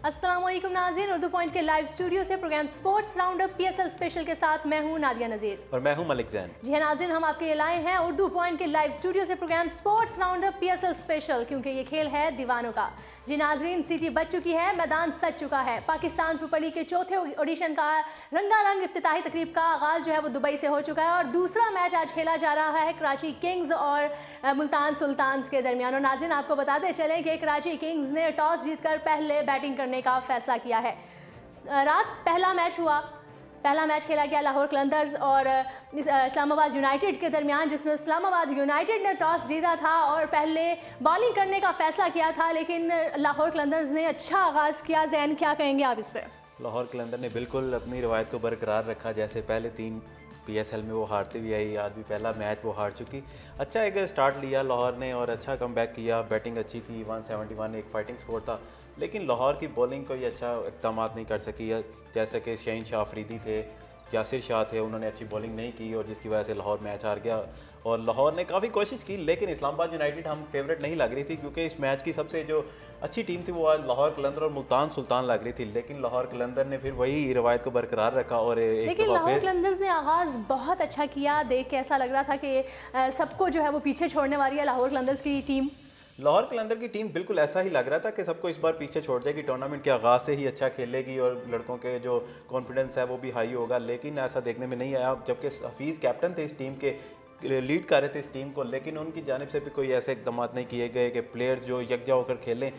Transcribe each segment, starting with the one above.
अस्सलाम वालेकुम नाज़रीन, उर्दू पॉइंट के लाइव स्टूडियो से program sports round up PSL special के साथ मैं हूं नादिया नज़ीर और मैं हूं मलिक जैन। जी हाँ नाज़रीन, हम आपके लिए लाए हैं उर्दू पॉइंट के लाइव स्टूडियो से program sports round up PSL special, क्योंकि ये खेल है दीवानों का। जी नाज़रीन, सीटी बच चुकी है, मैदान सज चुका है। पाकिस्तान सुपर लीग के चौथे ऑडिशन का रंगारंग इफ्तिताही तकरीब का आगाज़ जो है वो दुबई से हो चुका है और दूसरा मैच आज खेला जा रहा है कराची किंग्स और मुल्तान सुल्तान्स के दरमियान। और नाज़रीन, आपको बताते चलें कि कराची किंग्स ने टॉस जीतकर पहले बैटिंग करने का फैसला किया है। रात पहला मैच खेला गया लाहौर कलंदर्स और इस्लामाबाद यूनाइटेड के दरमियान, जिसमें इस्लामाबाद यूनाइटेड ने टॉस जीता था और पहले बॉलिंग करने का फैसला किया था, लेकिन लाहौर कलंदर्स ने अच्छा आगाज़ किया। जैन, क्या कहेंगे आप इस पर? लाहौर कलंदर ने बिल्कुल अपनी रवायत को बरकरार रखा। जैसे पहले 3 PSL में वो हारती भी आई, आज भी पहला मैच वो हार चुकी। अच्छा एक स्टार्ट लिया लाहौर ने और अच्छा कमबैक किया। बैटिंग अच्छी थी, 171 एक फाइटिंग स्कोर था, लेकिन लाहौर की बॉलिंग कोई अच्छा इक़दाम नहीं कर सकी। जैसे कि शहीन शाह अफरीदी थे, यासिर शाह थे, उन्होंने अच्छी बॉलिंग नहीं की और जिसकी वजह से लाहौर मैच हार गया। और लाहौर ने काफ़ी कोशिश की, लेकिन इस्लामाबाद यूनाइटेड हम फेवरेट नहीं लग रही थी, क्योंकि इस मैच की सबसे जो अच्छी टीम थी वो आज लाहौर कलंदर और मुल्तान सुल्तान लग रही थी। लेकिन लाहौर कलंदर ने फिर वही रवायत को बरकरार रखा और लेकिन लाहौर कलंदर्स ने आगाज़ बहुत अच्छा किया। देख के ऐसा लग रहा था कि सबको जो है वो पीछे छोड़ने वाली है लाहौर कलंदर्स की टीम। लाहौर कलंदर की टीम बिल्कुल ऐसा ही लग रहा था कि सबको इस बार पीछे छोड़ जाएगी, टूर्नामेंट के आगाज़ से ही अच्छा खेलेगी और लड़कों के जो कॉन्फिडेंस है वो भी हाई होगा, लेकिन ऐसा देखने में नहीं आया। जबकि हफीज़ कैप्टन थे इस टीम के, लीड कर रहे थे इस टीम को, लेकिन उनकी जानिब से भी कोई ऐसे इकदाम नहीं किए गए कि प्लेयर्स जो यकजा होकर खेलें।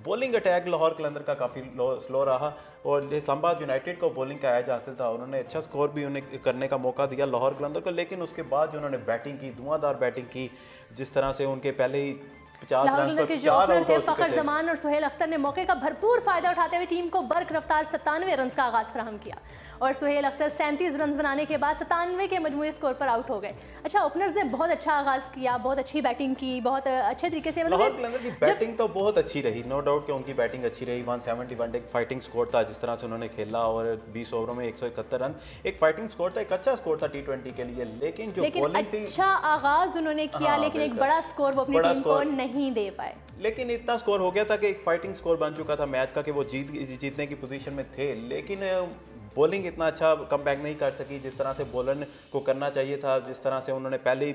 बॉलिंग अटैक लाहौर कलंदर का काफ़ी स्लो रहा और इस्लामाबाद यूनाइटेड को बॉलिंग का एज हासिल था। उन्होंने अच्छा स्कोर भी उन्हें करने का मौका दिया लाहौर कलंदर को, लेकिन उसके बाद जो उन्होंने बैटिंग की, धुआंधार बैटिंग की, जिस तरह से उनके पहले ही 50 रन पर 4 आउट हो चुके थे। जमान और सुहेल अख्तर ने मौके का भरपूर फायदा उठाते हुए टीम को बर्क रफ्तार 97 रन का आगाज फराहम किया और सुहेल अख्तर 37 रन बनाने के बाद 97 के मजमूई स्कोर पर आउट हो गए। अच्छा, ओपनर्स ने बहुत अच्छा आगाज किया, बहुत अच्छी बैटिंग की, बहुत अच्छे तरीके से। लाहौर कलंदर की बैटिंग तो बहुत अच्छी रही, नो डाउट कि उनकी बैटिंग अच्छी रही। 171 एक फाइटिंग स्कोर था जिस तरह से उन्होंने खेला और 20 ओवरों में 171 रन एक फाइटिंग स्कोर था, एक अच्छा स्कोर था T20 के लिए। लेकिन जो बॉलिंग थी, अच्छा आगाज उन्होंने किया, लेकिन एक बड़ा स्कोर वो अपनी टीम को नहीं दे पाए। लेकिन इतना स्कोर हो गया था कि एक फाइटिंग स्कोर बन चुका था मैच का कि वो जीतने की पोजीशन में थे, लेकिन बॉलिंग इतना अच्छा कमबैक नहीं कर सकी जिस तरह से बॉलर को करना चाहिए था। जिस तरह से उन्होंने पहले ही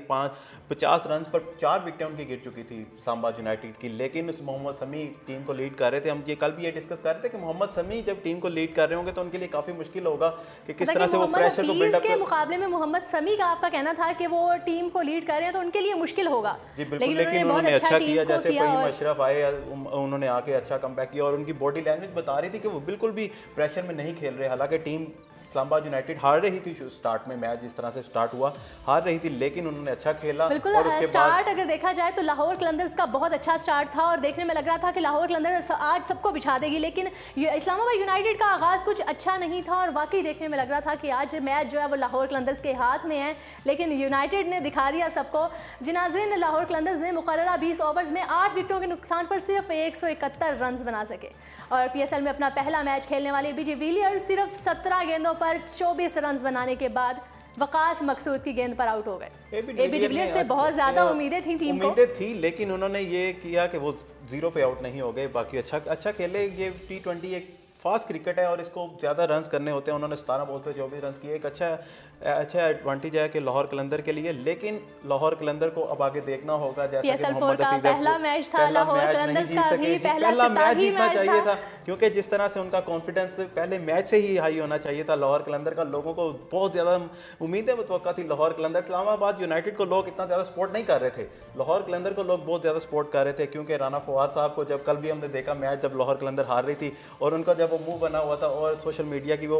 50 रन पर 4 विकेटें उनकी गिर चुकी थी इस्लामाबाद यूनाइटेड की, लेकिन उस मोहम्मद शमी टीम को लीड कर रहे थे। हम ये कल भी ये डिस्कस कर रहे थे कि मोहम्मद शमी जब टीम को लीड कर रहे होंगे तो उनके लिए काफ़ी मुश्किल होगा कि किस तरह से वो प्रेशर को बिल्डअप के मुकाबले में मोहम्मद शमी का आपका कहना था कि वो टीम को लीड कर रहे हैं तो उनके लिए मुश्किल होगा। जी बिल्कुल, लेकिन उन्होंने अच्छा किया। जैसे फ़हीम अशरफ आए, उन्होंने आके अच्छा कमबैक किया और उनकी बॉडी लैंग्वेज बता रही थी कि वो बिल्कुल भी प्रेशर में नहीं खेल रहे। हालांकि टीम इस्लामाबाद यूनाइटेड हार रही थी स्टार्ट में, मैच जिस तरह से स्टार्ट हुआ हार रही थी, लेकिन उन्होंने अच्छा खेला। बिल्कुल, और उसके स्टार्ट अगर देखा जाए तो लाहौर कलंदर्स का बहुत अच्छा स्टार्ट था और देखने में लग रहा था कि लाहौर कलंदर्स आज सबको बिछा देगी, लेकिन इस्लामाबाद यूनाइटेड का आगाज़ कुछ अच्छा नहीं था और वाकई देखने में लग रहा था कि आज मैच जो है वो लाहौर कलंदर्स के हाथ में है, लेकिन यूनाइटेड ने दिखा दिया सबको। जी नाज़रीन, लाहौर कलंदर्स ने मुकर्ररा 20 ओवर्स में 8 विकेटों के नुकसान पर सिर्फ 171 रन बना सके और PSL में अपना पहला मैच खेलने वाले BJ विलियर्स सिर्फ 17 गेंदों पर 24 रन बनाने के बाद वकास मकसूद की गेंद पर आउट हो गए। AB डिविलियर्स से बहुत ज्यादा उम्मीदें थी टीम को, उम्मीदें थी, लेकिन उन्होंने ये किया कि वो 0 पे आउट नहीं हो गए। बाकी अच्छा खेले। ये T20 एक फास्ट क्रिकेट है और इसको ज़्यादा रन्स करने होते हैं। उन्होंने 17 बॉल पे 24 रन किए, एक अच्छा एडवांटेज है कि लाहौर कलंदर के लिए, लेकिन लाहौर कलंदर को अब आगे देखना होगा। जैसा कि मोहम्मद हफीज पहला मैच था, लाहौर कलंदर्स का भी पहला मैच जीतना चाहिए था, क्योंकि जिस तरह से उनका कॉन्फिडेंस पहले मैच से ही हाई होना चाहिए था। लाहौर कलंदर का लोगों को बहुत ज़्यादा उम्मीदें मुतवक्का थी लाहौर कलंदर। इस्लामाबाद यूनाइटेड को लोग इतना ज़्यादा सपोर्ट नहीं कर रहे थे, लाहौर कलंदर को लोग बहुत ज़्यादा सपोर्ट कर रहे थे, क्योंकि राना फवाद साहब को जब कल भी हमने देखा मैच जब लाहौर कलंदर हार रही थी और उनका जब वो मुंह बना हुआ था और सोशल मीडिया की वो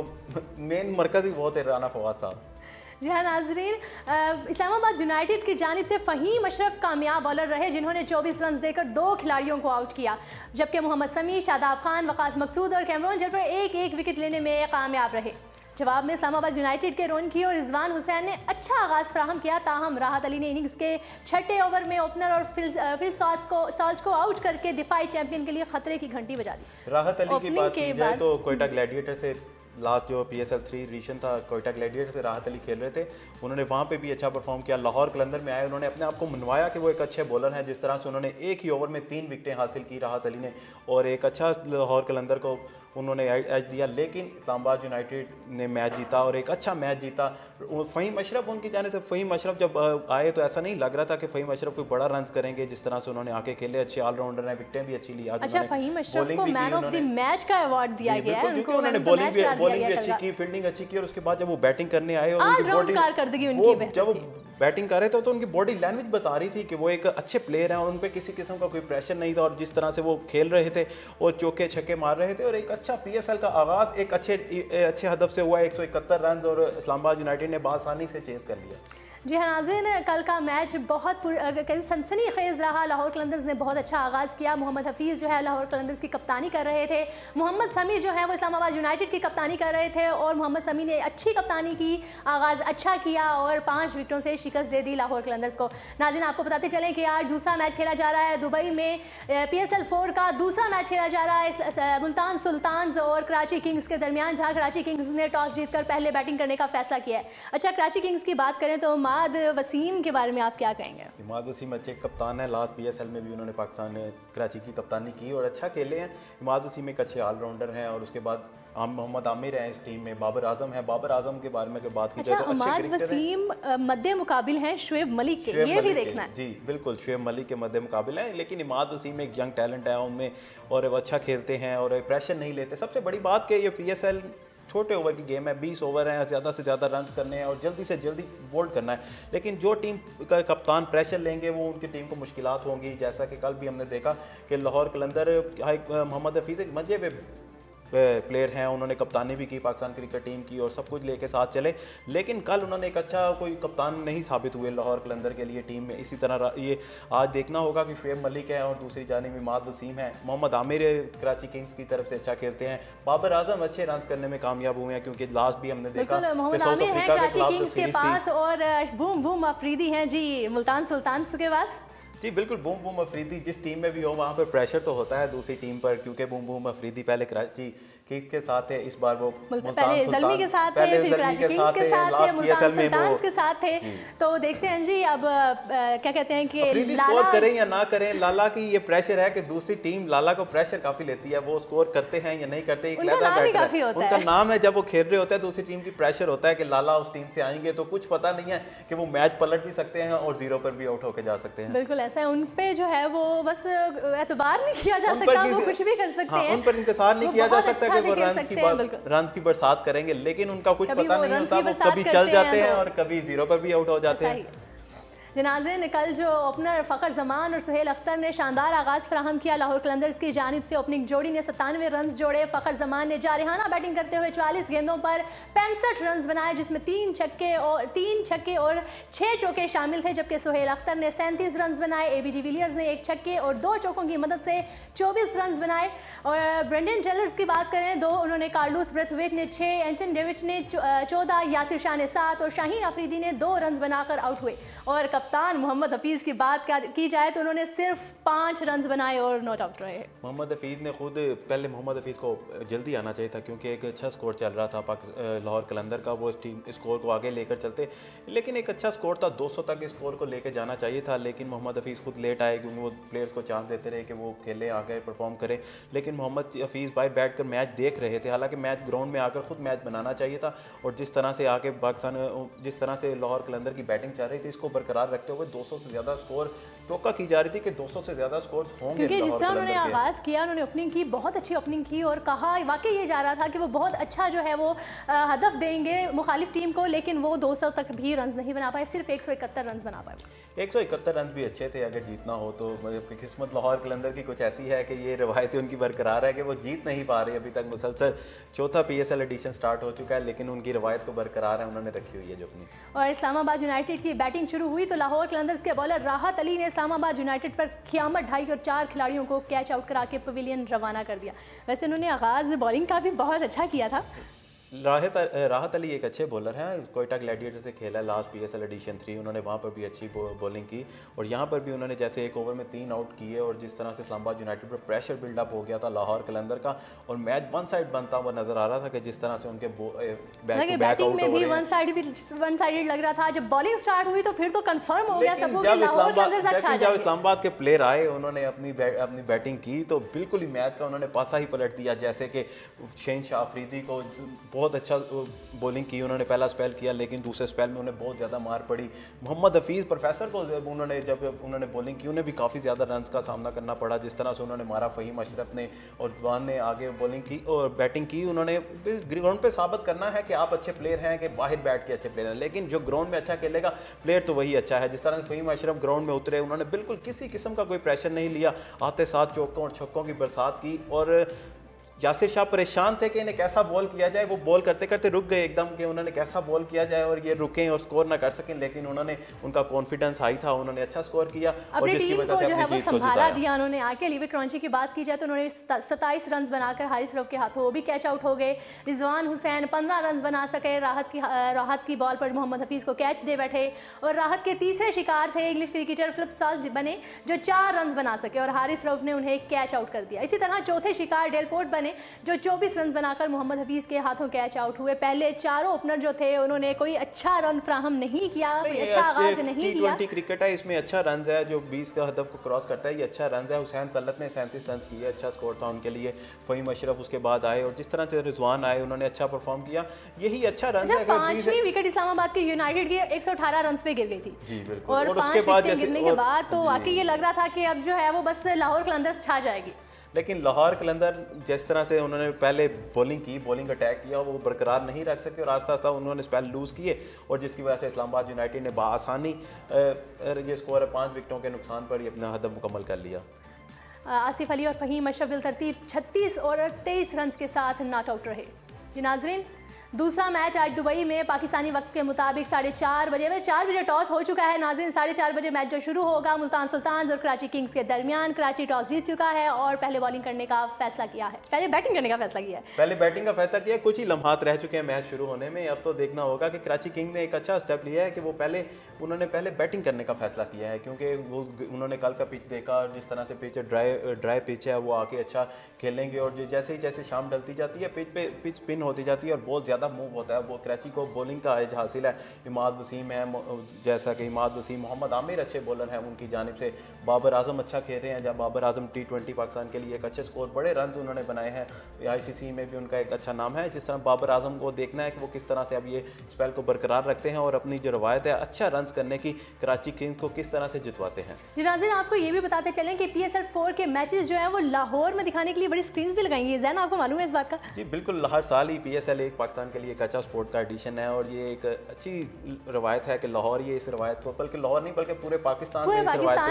मेन मरकज़ ही बहुत है राना फवाद साहब। जी हाँ नाजरीन, इस्लामाबाद यूनाइटेड की जानिब से फ़हीम अशरफ कामयाब बॉलर रहे, जिन्होंने 24 रन देकर 2 खिलाड़ियों को आउट किया, जबकि मोहम्मद शमी, शादाब खान, वकास मकसूद और कैमरून जल पर एक विकेट लेने में कामयाब रहे। जवाब में इस्लामाबाद यूनाइटेड के रोनकी और रिजवान हुसैन ने अच्छा आगाज़ फराहम किया, ताहम राहत अली ने इनिंग्स के 6ठे ओवर में ओपनर और फिल सॉल्ज को आउट करके दिफाई चैंपियन के लिए खतरे की घंटी बजा दी। राहत अली की बात की जाए तो कोयटा ग्लैडिएटर से लास्ट जो PSL 3 रीशन था कोयटा ग्लैडिएटर से राहत अली खेल रहे थे, उन्होंने वहाँ पे भी अच्छा परफॉर्म किया। लाहौर कलंदर में आए, उन्होंने अपने आप को मनवाया कि वो एक अच्छे बॉलर हैं। जिस तरह से उन्होंने एक ही ओवर में 3 विकेटें हासिल की राहत अली ने, और एक अच्छा लाहौर कलंदर को उन्होंने एज दिया। लेकिन इस्लामाबाद यूनाइटेड ने मैच जीता और एक अच्छा मैच जीता। फ़हीम अशरफ उनकी जाने से, फ़हीम अशरफ जब आए तो ऐसा नहीं लग रहा था कि फ़हीम अशरफ कोई बड़ा रन करेंगे। जिस तरह से उन्होंने आके खेले, अच्छे ऑलराउंडर हैं, विकेटें भी अच्छी ली। अच्छा, फ़हीम अशरफ को मैन ऑफ द मैच का अवार्ड दिया गया है, उनको उन्होंने बॉलिंग भी अच्छी की, फील्डिंग अच्छी की, और उसके बाद जब वो बैटिंग करने आए और जब वो बैटिंग कर रहे थे तो उनकी बॉडी लैंग्वेज बता रही थी कि वो एक अच्छे प्लेयर हैं और उन पर किसी किस्म का कोई प्रेशर नहीं था। और जिस तरह से वो खेल रहे थे और चौके छक्के मार रहे थे, और एक अच्छा PSL का आगाज़ एक अच्छे हदफ से हुआ। 171 रन और इस्लामाबाद यूनाइटेड ने बासानी से चेस कर लिया। जी हाँ नाज़रीन, कल का मैच बहुत सनसनीखेज़ रहा। लाहौर कलंदर्स ने बहुत अच्छा आगाज़ किया। मोहम्मद हफीज़ जो है लाहौर कलंदर्स की कप्तानी कर रहे थे, मोहम्मद समी जो है वो इस्लामाबाद यूनाइटेड की कप्तानी कर रहे थे, और मोहम्मद समी ने अच्छी कप्तानी की, आगाज़ अच्छा किया और 5 विकेटों से शिकस्त दे दी लाहौर कलंदर्स को। नाज़रीन, आपको बताते चलें कि आज दूसरा मैच खेला जा रहा है दुबई में। PSL 4 का दूसरा मैच खेला जा रहा है मुल्तान सुल्तान्स और कराची किंग्स के दरमियान, जहाँ कराची किंग्स ने टॉस जीतकर पहले बैटिंग करने का फैसला किया है। अच्छा, कराची किंग्स की बात करें तो इमाद वसीम के बारे में आप क्या कहेंगे? इमाद वसीम अच्छे कप्तान है। लास्ट PSL में भी उन्होंने पाकिस्तान कराची की कप्तानी की और अच्छा खेले हैं। इमाद वसीम एक अच्छे ऑलराउंडर हैं। और उसके बाद मोहम्मद आमिर हैं इस टीम में, बाबर आजम है। बाबर आजम के बारे में बात की जाए तो इमाद वसीम मद्दे मुकाबिल हैं शुएब मलिक के, ये भी देखना है। जी बिल्कुल, शुएब मलिक के मद्दे मुकाबिल है, लेकिन इमाद वसीम एक यंग टैलेंट है उनमें, और वो अच्छा खेलते हैं और प्रेशर नहीं लेते। सबसे बड़ी बात कि ये PSL छोटे ओवर की गेम है, 20 ओवर हैं, ज़्यादा से ज़्यादा रन करने हैं और जल्दी से जल्दी बोल्ड करना है। लेकिन जो टीम का कप्तान प्रेशर लेंगे वो उनकी टीम को मुश्किलात होंगी। जैसा कि कल भी हमने देखा कि लाहौर कलंदर मोहम्मद हफीज़ एक मजे पे प्लेयर हैं, उन्होंने कप्तानी भी की पाकिस्तान क्रिकेट टीम की और सब कुछ लेके साथ चले। लेकिन कल उन्होंने एक अच्छा कोई कप्तान नहीं साबित हुए लाहौर कलंदर के लिए टीम में। इसी तरह ये आज देखना होगा कि शुएब मलिक है और दूसरी जानिब इमाद वसीम है। मोहम्मद आमिर कराची किंग्स की तरफ से अच्छा खेलते हैं। बाबर आजम अच्छे रन करने में कामयाब हुए हैं, क्योंकि लास्ट भी हमने देखा मोहम्मद आमिर हैं कराची किंग्स के पास, और बूम बूम अफरीदी हैं जी मुल्तान सुल्तान्स के पास। जी बिल्कुल, बूम बूम अफरीदी जिस टीम में भी हो वहाँ पर प्रेशर तो होता है दूसरी टीम पर, क्योंकि बूम बूम अफरीदी पहले कराची किंग्स के साथ है, इस बार वो पहले ज़ल्मी के साथ थे, फिर कराची किंग्स के साथ थे, मुल्तान सुल्तान्स के साथ थे। तो देखते हैं जी अब क्या कहते हैं कि अफरीदी स्कोर करें या ना करें, लाला की ये प्रेशर है कि दूसरी टीम लाला को प्रेशर काफ़ी लेती है, वो स्कोर करते हैं या नहीं करते। उनका नाम है, जब वो खेल रहे होते हैं दूसरी टीम की प्रेशर होता है कि लाला उस टीम से आएंगे, तो कुछ पता नहीं है कि वो मैच पलट भी सकते हैं और 0 पर भी आउट होकर जा सकते हैं। बिल्कुल ऐसा है, उन पे जो है वो बस एतबार नहीं किया जा सकता, वो कुछ भी कर सकते हैं, उन पर इंतजार नहीं किया जा सकता कि वो रन की बरसात करेंगे। लेकिन उनका कुछ पता नहीं होता, वो कभी चल जाते हैं और कभी 0 पर भी आउट हो जाते हैं। नाज़रीन, कल जो ओपनर फ़खर जमान और सुहेल अख्तर ने शानदार आगाज़ फराहम किया। लाहौर कलंदर्स की जानिब से ओपनिंग जोड़ी ने 97 रन जोड़े। फ़खर जमान ने जारहाना बैटिंग करते हुए 44 गेंदों पर 65 रन बनाए, जिसमें 3 छक्के और 6 चौके शामिल थे, जबकि सुहेल अख्तर ने 37 रन बनाए। ABD विलियर्स ने 1 छक्के और 2 चौकों की मदद से 24 रन बनाए। और ब्रेंडन जेलर्स की बात करें 2 उन्होंने, कार्लोस ब्रेथवेट ने 6, एंटन डेविड ने 14, यासिर शाह ने 7 और शाहीन अफरीदी ने 2 रन बनाकर आउट हुए। और कप्तान मोहम्मद हफीज़ की बात की जाए तो उन्होंने सिर्फ 5 रन बनाए और नॉट आउट रहे। मोहम्मद हफीज़ ने खुद पहले मोहम्मद हफीज़ को जल्दी आना चाहिए था, क्योंकि एक अच्छा स्कोर चल रहा था लाहौर कलंदर का, वो टीम स्कोर को आगे लेकर चलते। लेकिन एक अच्छा स्कोर था, 200 तक स्कोर को लेकर जाना चाहिए था। लेकिन मोहम्मद हफीज़ खुद लेट आए, क्योंकि वो प्लेयर्स को चांस देते रहे कि वो खेले, आगे परफॉर्म करे। लेकिन मोहम्मद हफीज़ बाहर बैठ कर मैच देख रहे थे, हालांकि मैच ग्राउंड में आकर खुद मैच बनाना चाहिए था। और जिस तरह से आके पाकिस्तान, जिस तरह से लाहौर कलंदर की बैटिंग चल रही थी, इसको बरकरार रखते हुए 200 से ज़्यादा स्कोर टोका की जा रही थी कि 200 से ज़्यादा स्कोर होंगे। क्योंकि जिस तरह उन्होंने आगाज़ किया, उन्होंने ओपनिंग की, बहुत अच्छी ओपनिंग की और कहा वाकई ये जा रहा था कि वो बहुत अच्छा जो है वो हदफ देंगे मुखालिफ टीम को, लेकिन वो 200 तक भी रन नहीं बना पाए, सिर्फ 171 रन बना पाए। 171 रन भी अच्छे थे अगर जीतना हो तो। किस्मत लाहौर कलंदर की कुछ ऐसी है कि ये रवायतें उनकी बरकरार है कि वो जीत नहीं पा रही अभी तक। मुसलसल चौथा PSL एडिशन स्टार्ट हो चुका है, लेकिन उनकी रवायत को बरकरार है, उन्होंने रखी हुई है जो अपनी। और इस्लामाबाद यूनाइटेड की बैटिंग शुरू हुई तो लाहौर कलंदर्स के बॉलर राहत अली ने इस्लामाबाद यूनाइटेड पर क़यामत ढाई और 4 खिलाड़ियों को कैच आउट करा के पवेलियन रवाना कर दिया। वैसे उन्होंने आगाज़ बॉलिंग का भी बहुत अच्छा किया था। राहत अली एक अच्छे बॉलर हैं, कोयटा ग्लैडिएटर से खेला लास्ट PSL एडिशन 3, उन्होंने वहाँ पर भी अच्छी बॉलिंग की और यहाँ पर भी उन्होंने जैसे एक ओवर में 3 आउट किए और जिस तरह से इस्लामाबाद यूनाइटेड पर प्रेशर बिल्डअप हो गया था लाहौर कलंदर का और मैच वन साइड बनता हुआ नजर आ रहा था कि जिस तरह से उनके बैटिंग में भी वन साइडेड लग रहा था। जब बॉलिंग स्टार्ट हुई तो फिर तो कंफर्म हो गया सबको कि लाहौर के अंदर अच्छा जब इस्लामाबाद के प्लेयर आए उन्होंने अपनी बैटिंग की तो बिल्कुल ही मैच का उन्होंने पासा ही पलट दिया। जैसे कि शहनशाह अफरीदी को बहुत अच्छा बॉलिंग की उन्होंने, पहला स्पेल किया लेकिन दूसरे स्पेल में उन्हें बहुत ज़्यादा मार पड़ी। मोहम्मद हफीज़ प्रोफेसर को जब उन्होंने बॉलिंग की उन्हें भी काफ़ी ज़्यादा रन्स का सामना करना पड़ा। जिस तरह से उन्होंने मारा, फ़हीम अशरफ ने और जवान ने आगे बॉलिंग की और बैटिंग की। उन्होंने ग्राउंड पे साबित करना है कि आप अच्छे प्लेयर हैं, कि बाहर बैठ के अच्छे प्लेयर हैं, लेकिन जो ग्राउंड में अच्छा खेलेगा प्लेयर तो वही अच्छा है। जिस तरह से फ़हीम अशरफ ग्राउंड में उतरे, उन्होंने बिल्कुल किसी किस्म का कोई प्रेशर नहीं लिया, आते साथ चौकों और छक्कों की बरसात की और यासिर शाह परेशान थे कि इन्हें कैसा बॉल किया जाए। वो बॉल करते करते रुक गए एकदम कि उन्होंने कैसा बॉल किया जाए और ये रुकें और स्कोर ना कर सकें, लेकिन उन्होंने उनका कॉन्फिडेंस हाई था, उन्होंने अच्छा स्कोर किया और जिसकी वजह से अपनी जीत को संभाला दिया उन्होंने आके। लिविक क्रॉन्ची की बात की जाए तो उन्होंने 27 रन बनाकर हारिस रऊफ के हाथों वो भी कैच आउट हो गए। रिजवान हुसैन 15 रन बना सके, राहत की बॉल पर मोहम्मद हफीज़ को कैच दे बैठे और राहत के तीसरे शिकार थे इंग्लिश क्रिकेटर फिलिप सॉल्स बने जो 4 रन बना सके और हारिस रऊफ ने उन्हें कैच आउट कर दिया। इसी तरह चौथे शिकार डेलपोर्ट बने जो 24 रन बनाकर मोहम्मद हफीज़ के हाथों कैच आउट हुए। पहले चारों ओपनर जो थे उन्होंने कोई अच्छा रन फ्राहम नहीं किया, अच्छा आगाज नहीं किया। T20 क्रिकेट है, इसमें अच्छा रन है, जो 20 का हदफ को क्रॉस करता है, ये अच्छा रन है। हुसैन तलत ने 37 रन किए, अच्छा स्कोर था उनके लिए। फ़हीम अशरफ उसके बाद आए और जिस तरह से रिजवान आए उन्होंने अच्छा परफॉर्म किया, यही अच्छा रन है। 5वीं विकेट इस्लामाबाद के यूनाइटेड की 118 रन पे गिर गई थी जी बिल्कुल, और उसके बाद गिरने के बाद तो वाकई ये लग रहा था कि अब जो है वो बस लाहौर कलंदर्स छा जाएगी। लेकिन लाहौर कलंदर जिस तरह से उन्होंने पहले बॉलिंग अटैक किया वो बरकरार नहीं रख सके और आस्ता आस्ता उन्होंने स्पेल लूज़ किए और जिसकी वजह से इस्लामाबाद यूनाइटेड ने बआसानी ये स्कोर 5 विकेटों के नुकसान पर ही अपना हदफ मुकम्मल कर लिया। आसिफ अली और फ़हीम अशरफ बिलतरतीब 36 और 23 रन के साथ नॉट आउट रहे। जी नाजरीन, दूसरा मैच आज दुबई में पाकिस्तानी वक्त के मुताबिक 4:30 बजे 4 बजे टॉस हो चुका है। नाज़रीन 4:30 बजे मैच जो शुरू होगा मुल्तान सुल्तान्स और कराची किंग्स के दरमियान। कराची टॉस जीत चुका है और पहले बॉलिंग करने का फैसला किया है, पहले बैटिंग करने का फैसला किया है। पहले बैटिंग का फैसला किया, कुछ ही लम्हात रह चुके हैं मैच शुरू होने में। अब तो देखना होगा कि कराची किंग्स ने एक अच्छा स्टेप लिया है कि उन्होंने पहले बैटिंग करने का फैसला किया है, क्योंकि वो उन्होंने कल का पिच देखा और जिस तरह से पिच ड्राई पिच है वो आके अच्छा खेलेंगे और जैसे शाम डलती जाती है पिच पिन होती जाती है और बहुत ज़्यादा मूव होता है। वो कराची को बॉलिंग का एज हासिल है। इमाद वसीम है, जैसा कि इमाद वसीम, मोहम्मद आमिर अच्छे बॉलर हैं उनकी जानिब से। बाबर आजम अच्छा खेल रहे हैं, जब बाबर आजम T20 पाकिस्तान के लिए एक अच्छे स्कोर, बड़े रन उन्होंने बनाए हैं। ICC में भी उनका एक अच्छा नाम है। जिस तरह बाबर आजम को देखना है कि वो किस तरह से अब ये स्पेल को बरकरार रखते हैं और अपनी जो रवायत है अच्छा रन करने की कराची किंग्स को किस तरह से जितवाते हैं। जी नाज़रीन, आपको ये भी बताते चलें कि PSL 4 के मैचेस जो हैं वो लाहौर में दिखाने के लिए बड़ी स्क्रीन्स भी लगाएंगी। जैन, आपको मालूम है इस बात का? जी बिल्कुल, हर साल ही PSL एक पाकिस्तान के लिए एक अच्छा स्पोर्ट का एडिशन है और ये एक अच्छी रवायत है कि लाहौर ये इस रवायत को, बल्कि लाहौर नहीं बल्कि पूरे पाकिस्तान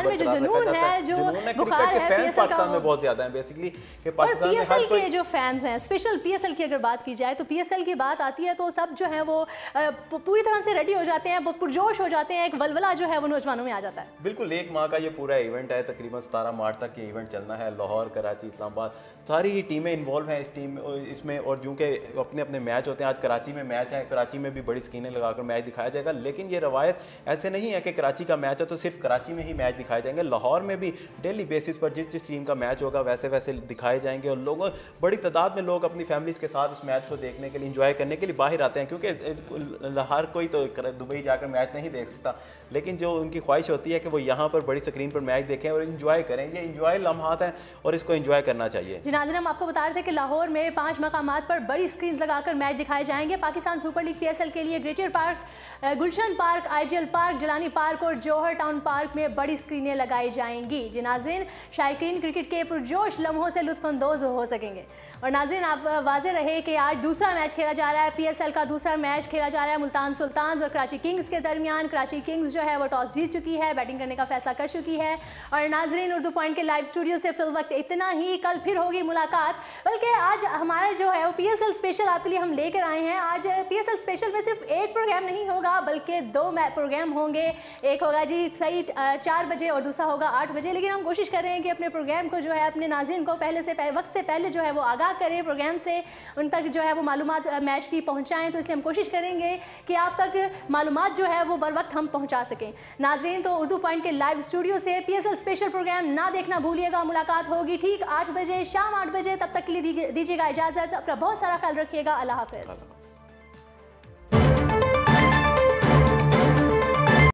में जो जुनून है, जो बुखार है, फैंस पाकिस्तान में बहुत ज्यादा है बेसिकली कि पाकिस्तान में PSL के जो फैंस हैं, स्पेशल PSL की अगर बात की जाए तो PSL की बात आती है तो सब जो है वो पूरी तरह से रेडी हो जाते हैं, पुरजोश हो जाते हैं, एक वलवला जो है वो नौजवानों में आ जाता है। बिल्कुल, एक माह का ये पूरा इवेंट है, तकरीबन 17 मार्च तक ये इवेंट चलना है। लाहौर, कराची, इस्लामाबाद सारी ही टीमें इन्वॉल्व हैं इसमें और जो कि अपने अपने मैच होते हैं। आज कराची में मैच है, कराची में भी बड़ी स्क्रीनें लगाकर मैच दिखाया जाएगा, लेकिन ये रवायत ऐसे नहीं है कि कराची का मैच है तो सिर्फ कराची में ही मैच दिखाए जाएंगे। लाहौर में भी डेली बेसिस पर जिस टीम का मैच होगा वैसे वैसे दिखाए जाएंगे और बड़ी तादाद में लोग अपनी फैमिलीज़ के साथ इस मैच को देखने के लिए, इंजॉय करने के लिए बाहर आते हैं, क्योंकि हर कोई तो दुबई जाकर मैच नहीं देख सकता, लेकिन जो उनकी ख्वाहिश होती है कि वो यहाँ पर बड़ी स्क्रीन पर मैच देखें और इंजॉय करें। ये इंजॉय लम्हात हैं और इसको इंजॉय करना चाहिए। जी नाज़रीन, हम आपको बता रहे थे कि लाहौर में 5 मकामात पर बड़ी स्क्रीन लगाकर मैच दिखाए जाएंगे। पाकिस्तान सुपर लीग PSL के लिए ग्रेटर पार्क, गुलशन पार्क, IGL पार्क, जलानी पार्क और जौहर टाउन पार्क में बड़ी स्क्रीनें लगाई जाएंगी। जी नाज़रीन, शायकीन क्रिकेट के पुरजोश लम्हों से लुत्फ़अंदोज़ हो सकेंगे। और नाज़रीन, आप वाज़ेह रहे कि आज दूसरा मैच खेला जा रहा है, PSL का दूसरा मैच खेला जा रहा है मुल्तान सुल्तान्स और कराची किंग्स के दरमियान। कराची किंग्स जो है वो टॉस जीत चुकी है, बैटिंग करने का फैसला कर चुकी है। और नाज़रीन, उर्दू पॉइंट के लाइव स्टूडियो से फिल वक्त इतना ही। कल फिर होगी मुलाकात, बल्कि आज हमारा जो है वो PSL स्पेशल आपके लिए हम ले लेकर आए हैं। आज PSL स्पेशल में सिर्फ एक प्रोग्राम नहीं होगा बल्कि 2 प्रोग्राम होंगे। एक होगा जी सही 4 बजे और दूसरा होगा 8 बजे। लेकिन हम कोशिश कर रहे हैं कि अपने प्रोग्राम को जो है अपने नाज़रीन को वक्त से पहले जो है वो आगाह करें, प्रोग्राम से उन तक जो है वो मालूमात मैच की पहुँचाएँ। तो इसलिए हम कोशिश करेंगे कि आप तक मालूमात जो है वो बर वक्त हम पहुँचा सकें। नाज़रीन, तो उर्दू पॉइंट के लाइव स्टूडियो से PSL स्पेशल प्रोग्राम ना देखना भूलिएगा। मुलाकात होगी ठीक 8 बजे, शाम 8 बजे। तब तक के लिए दीजिएगा इजाज़त। अपना बहुत सारा ख्याल रखिएगा। अल्लाह हाफ़िज़।